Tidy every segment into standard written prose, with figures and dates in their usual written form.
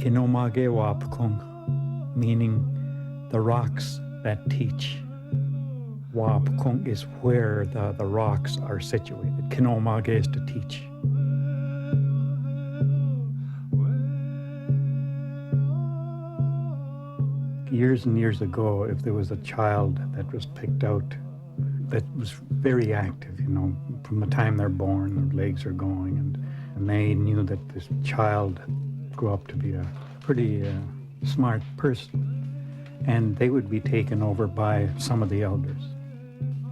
Kinomagewapkung, meaning the rocks that teach. Wapkung is where the rocks are situated. Kinomage is to teach. Years and years ago, if there was a child that was picked out that was very active, from the time they're born, their legs are going, and they knew that this child grew up to be a pretty smart person, and they would be taken over by some of the elders.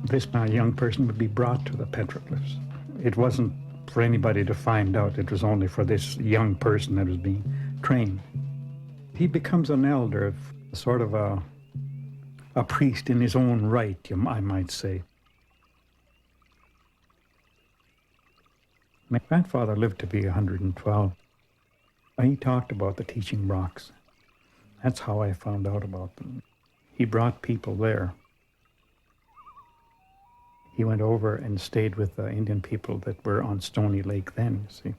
This young person would be brought to the Petroglyphs. It wasn't for anybody to find out. It was only for this young person that was being trained. He becomes an elder, sort of a priest in his own right, I might say. My grandfather lived to be 112. He talked about the teaching rocks. That's how I found out about them. He brought people there. He went over and stayed with the Indian people that were on Stoney Lake then, you see.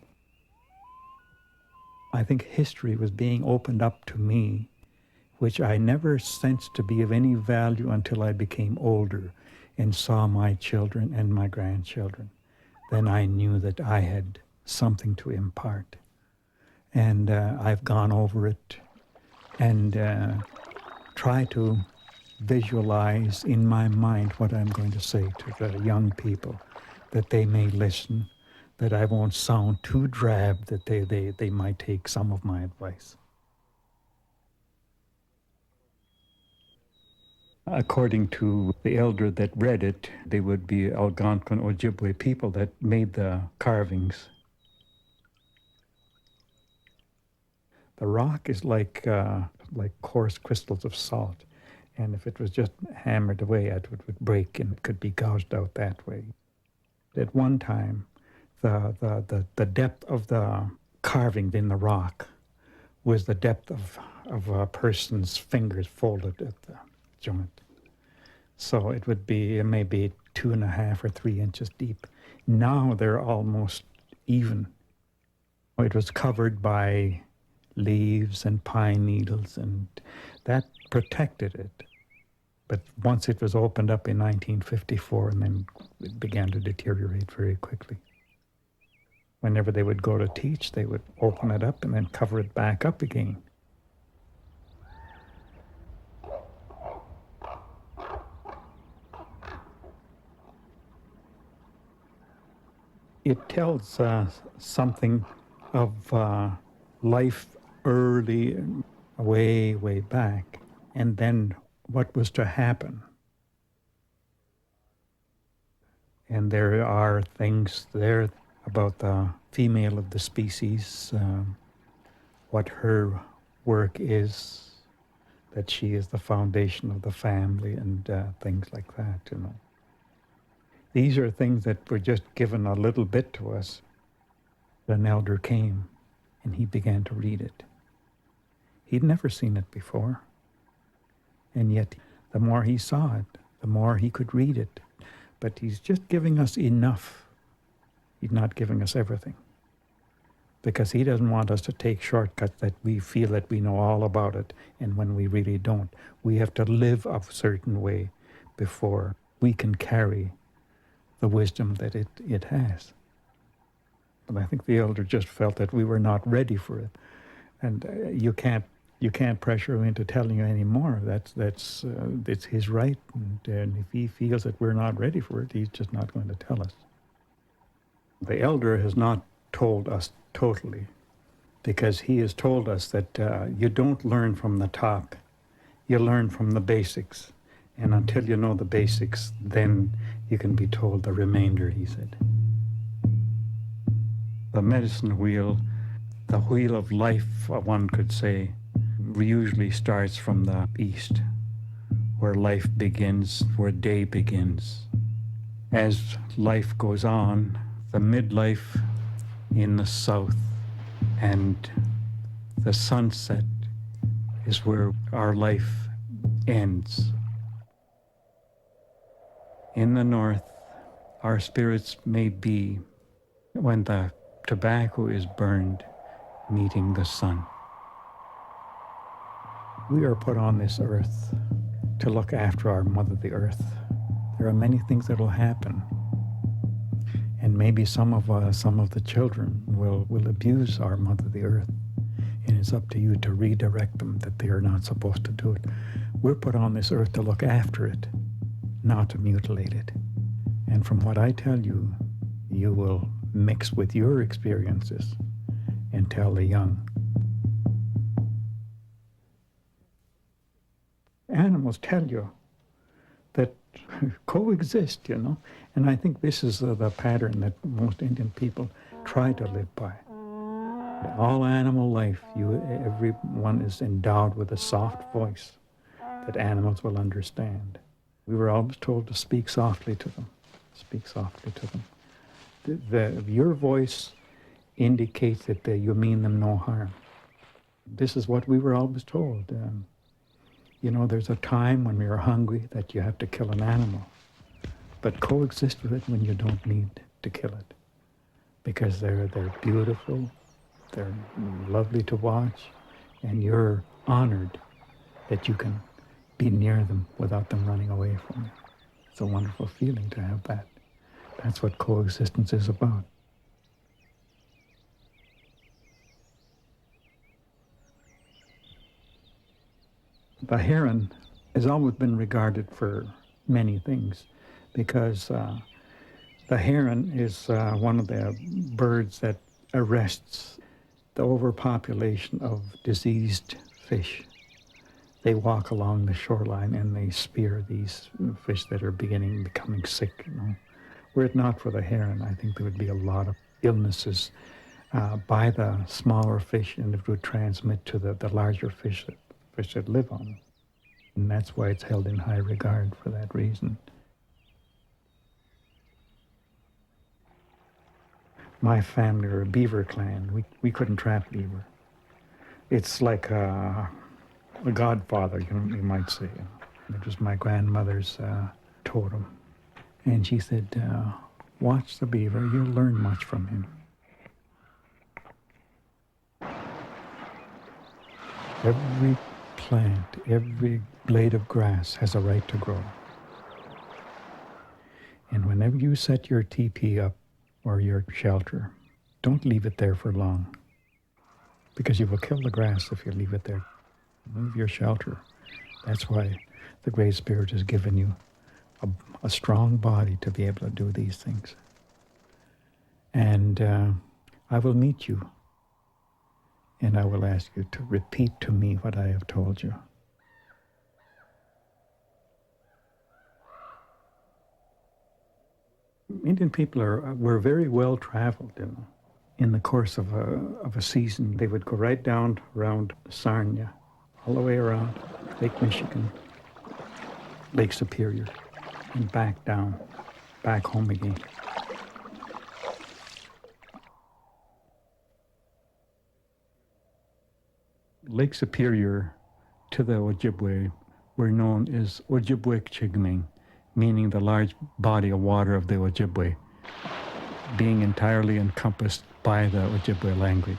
I think history was being opened up to me, which I never sensed to be of any value until I became older and saw my children and my grandchildren. Then I knew that I had something to impart. And I've gone over it and try to visualize in my mind what I'm going to say to the young people, that they may listen, that I won't sound too drab, that they might take some of my advice. According to the elder that read it, they would be Algonquin Ojibway people that made the carvings. The rock is like coarse crystals of salt, and if it was just hammered away at, it would break and it could be gouged out that way. At one time, the depth of the carving in the rock was the depth of a person's fingers folded at the joint. So it would be maybe 2.5 or 3 inches deep. Now they're almost even. It was covered by leaves and pine needles, and that protected it. But once it was opened up in 1954, and then it began to deteriorate very quickly. Whenever they would go to teach, they would open it up and then cover it back up again. It tells something of life early, way, way back, and then what was to happen. And there are things there about the female of the species, what her work is, that she is the foundation of the family, and things like that, These are things that were just given a little bit to us. An elder came, and he began to read it. He'd never seen it before. And yet, the more he saw it, the more he could read it. But he's just giving us enough. He's not giving us everything. Because he doesn't want us to take shortcuts that we feel that we know all about it, and when we really don't. We have to live a certain way before we can carry the wisdom that it has. But I think the elder just felt that we were not ready for it. And you can't pressure him into telling you anymore. That's it's his right, and if he feels that we're not ready for it, he's just not going to tell us. The elder has not told us totally, because he has told us that you don't learn from the top, you learn from the basics. And until you know the basics, then you can be told the remainder, he said. The medicine wheel, the wheel of life, one could say, usually starts from the east, where life begins, where day begins. As life goes on, the midlife in the south and the sunset is where our life ends. In the north, our spirits may be when the tobacco is burned, meeting the sun. We are put on this earth to look after our mother, the earth. There are many things that will happen. And maybe some of the children will abuse our mother, the earth. And it's up to you to redirect them that they are not supposed to do it. We're put on this earth to look after it, not to mutilate it. And from what I tell you, you will mix with your experiences and tell the young. Animals tell you that coexist, you know. And I think this is the pattern that most Indian people try to live by. All animal life, everyone is endowed with a soft voice that animals will understand. We were always told to speak softly to them. Speak softly to them. Your voice indicates that you mean them no harm. This is what we were always told. You know, there's a time when you're hungry that you have to kill an animal, but coexist with it when you don't need to kill it, because they're beautiful, they're lovely to watch, and you're honored that you can be near them without them running away from you. It's a wonderful feeling to have that. That's what coexistence is about. The heron has always been regarded for many things, because the heron is one of the birds that arrests the overpopulation of diseased fish. They walk along the shoreline and they spear these fish that are becoming sick. You know, were it not for the heron, I think there would be a lot of illnesses by the smaller fish, and it would transmit to the larger fish that live on it. And that's why it's held in high regard for that reason. My family are a beaver clan. We couldn't trap beaver. It's like a godfather, you might say. It was my grandmother's totem. And she said, watch the beaver, you'll learn much from him. Every plant, every blade of grass has a right to grow. And whenever you set your teepee up or your shelter, don't leave it there for long, because you will kill the grass if you leave it there. Move your shelter. That's why the Great Spirit has given you a strong body to be able to do these things. And I will meet you, and I will ask you to repeat to me what I have told you. Indian people were very well traveled, you know. In the course of a season, they would go right down around Sarnia, all the way around Lake Michigan, Lake Superior, and back down, back home again. Lake Superior to the Ojibway were known as Ojibway, meaning the large body of water of the Ojibway, being entirely encompassed by the Ojibway language.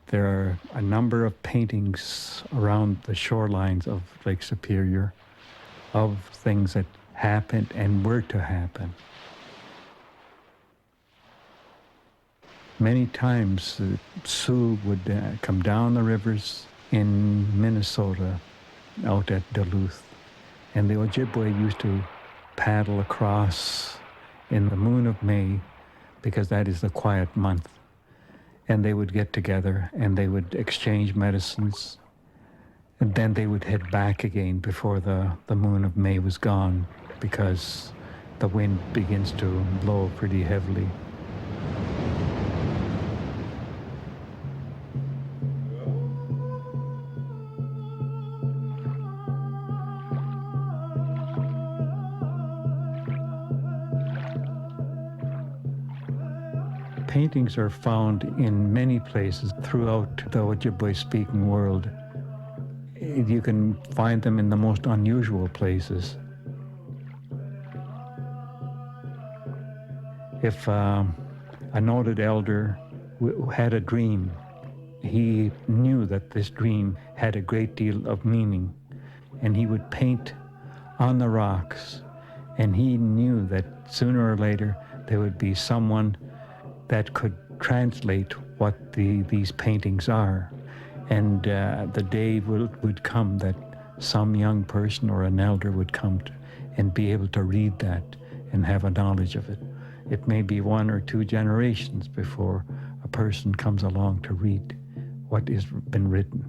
There are a number of paintings around the shorelines of Lake Superior of things that happened and were to happen. Many times the Sioux would come down the rivers in Minnesota, out at Duluth, and the Ojibway used to paddle across in the moon of May, because that is the quiet month. And they would get together and they would exchange medicines, and then they would head back again before the moon of May was gone, because the wind begins to blow pretty heavily. Paintings are found in many places throughout the Ojibwe-speaking world. You can find them in the most unusual places. If a noted elder had a dream He knew that this dream had a great deal of meaning, and he would paint on the rocks, and he knew that sooner or later there would be someone that could translate what these paintings are. And the day would come that some young person or an elder would come and be able to read that and have a knowledge of it. It may be 1 or 2 generations before a person comes along to read what has been written.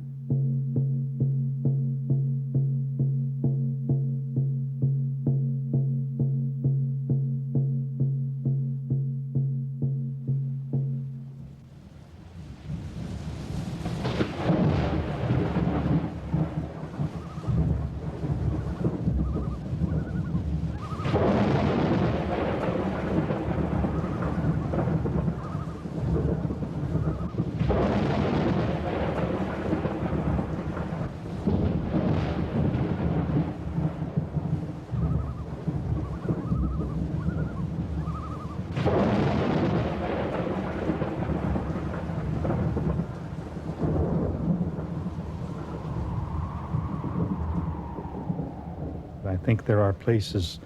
I think there are places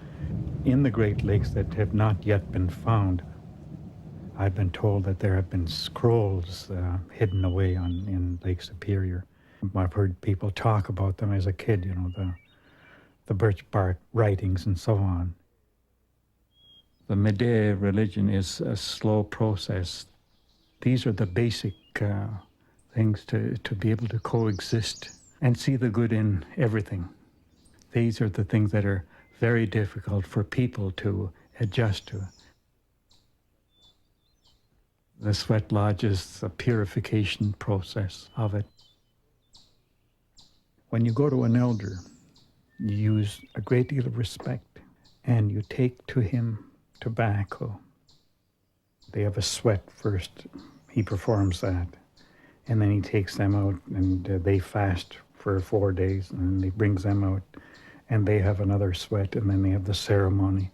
in the Great Lakes that have not yet been found. I've been told that there have been scrolls hidden away in Lake Superior. I've heard people talk about them as a kid, you know, the birch bark writings and so on. The Medea religion is a slow process. These are the basic things to be able to coexist and see the good in everything. These are the things that are very difficult for people to adjust to. The sweat lodge is a purification process of it. When you go to an elder, you use a great deal of respect, and you take to him tobacco. They have a sweat first. He performs that, and then he takes them out, and they fast for 4 days, and then he brings them out, and they have another sweat, and then they have the ceremony,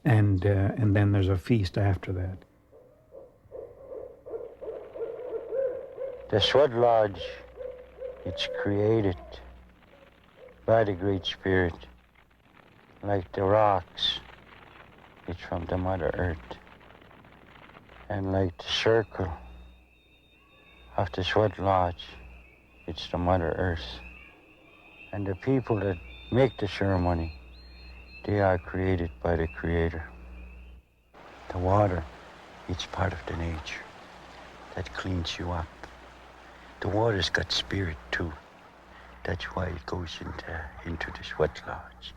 and then there's a feast after that. The sweat lodge, it's created by the Great Spirit. Like the rocks, it's from the Mother Earth. And like the circle of the sweat lodge, it's the Mother Earth. And the people that make the ceremony, they are created by the Creator. The water, it's part of the nature that cleans you up. The water's got spirit too. That's why it goes into the sweat lodge,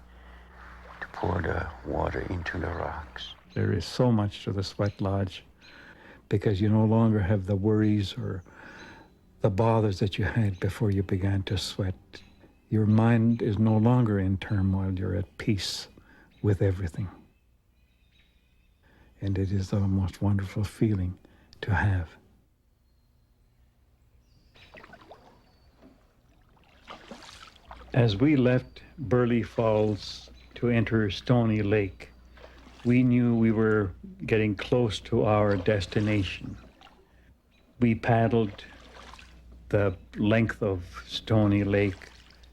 to pour the water into the rocks. There is so much to the sweat lodge because you no longer have the worries or the bothers that you had before you began to sweat. Your mind is no longer in turmoil. You're at peace with everything. And it is the most wonderful feeling to have. As we left Burley Falls to enter Stoney Lake, we knew we were getting close to our destination. We paddled the length of Stoney Lake,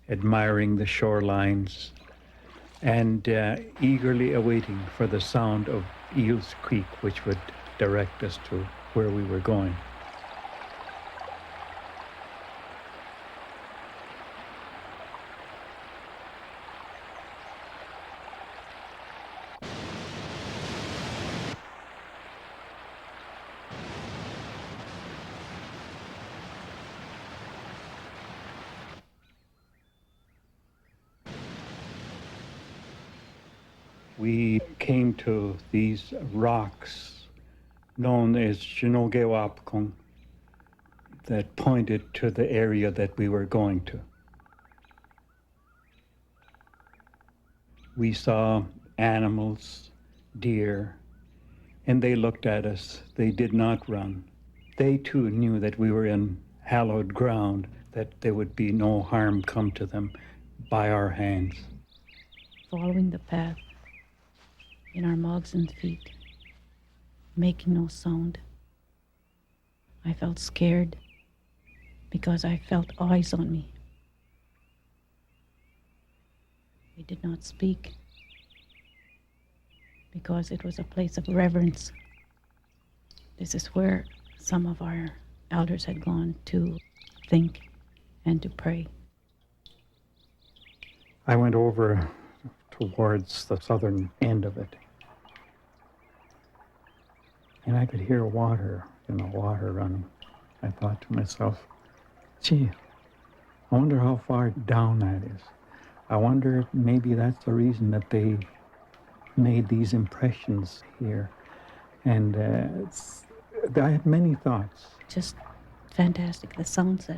admiring the shorelines, and eagerly awaiting for the sound of Eels Creek, which would direct us to where we were going. We came to these rocks known as Shinogewapkong that pointed to the area that we were going to. We saw animals, deer, and they looked at us. They did not run. They too knew that we were in hallowed ground, that there would be no harm come to them by our hands. Following the path in our moccasined feet, making no sound. I felt scared because I felt eyes on me. We did not speak because it was a place of reverence. This is where some of our elders had gone to think and to pray. I went over towards the southern end of it, and I could hear water running. I thought to myself, gee, I wonder how far down that is. I wonder if maybe that's the reason that they made these impressions here. And I had many thoughts. Just fantastic, the sounds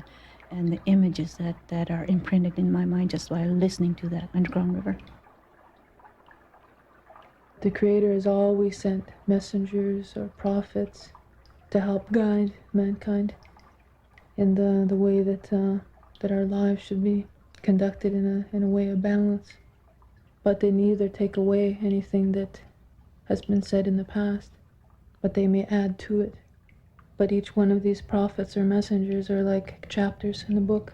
and the images that are imprinted in my mind just while listening to that underground river. The Creator has always sent messengers or prophets to help guide mankind in the way that our lives should be conducted in a way of balance. But they neither take away anything that has been said in the past, but they may add to it. But each one of these prophets or messengers are like chapters in the book.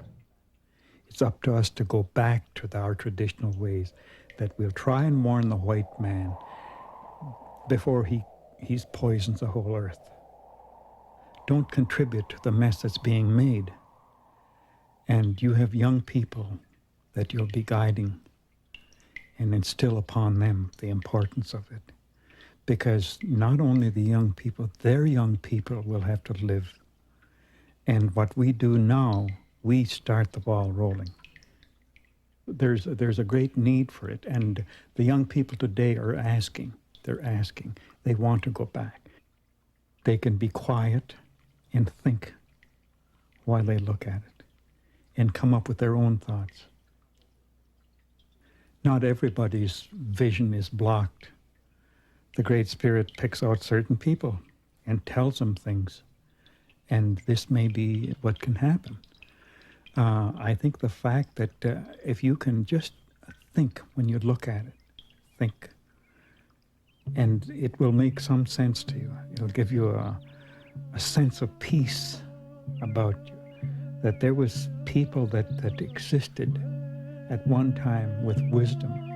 It's up to us to go back to our traditional ways, that we'll try and warn the white man before he poisons the whole earth. Don't contribute to the mess that's being made. And you have young people that you'll be guiding and instill upon them the importance of it. Because not only the young people, their young people will have to live. And what we do now, we start the ball rolling. There's a great need for it. And the young people today are asking. They're asking. They want to go back. They can be quiet and think while they look at it and come up with their own thoughts. Not everybody's vision is blocked. The Great Spirit picks out certain people and tells them things. And this may be what can happen. I think the fact that if you can just think when you look at it, think, and it will make some sense to you. It'll give you a sense of peace about you, that there was people that existed at one time with wisdom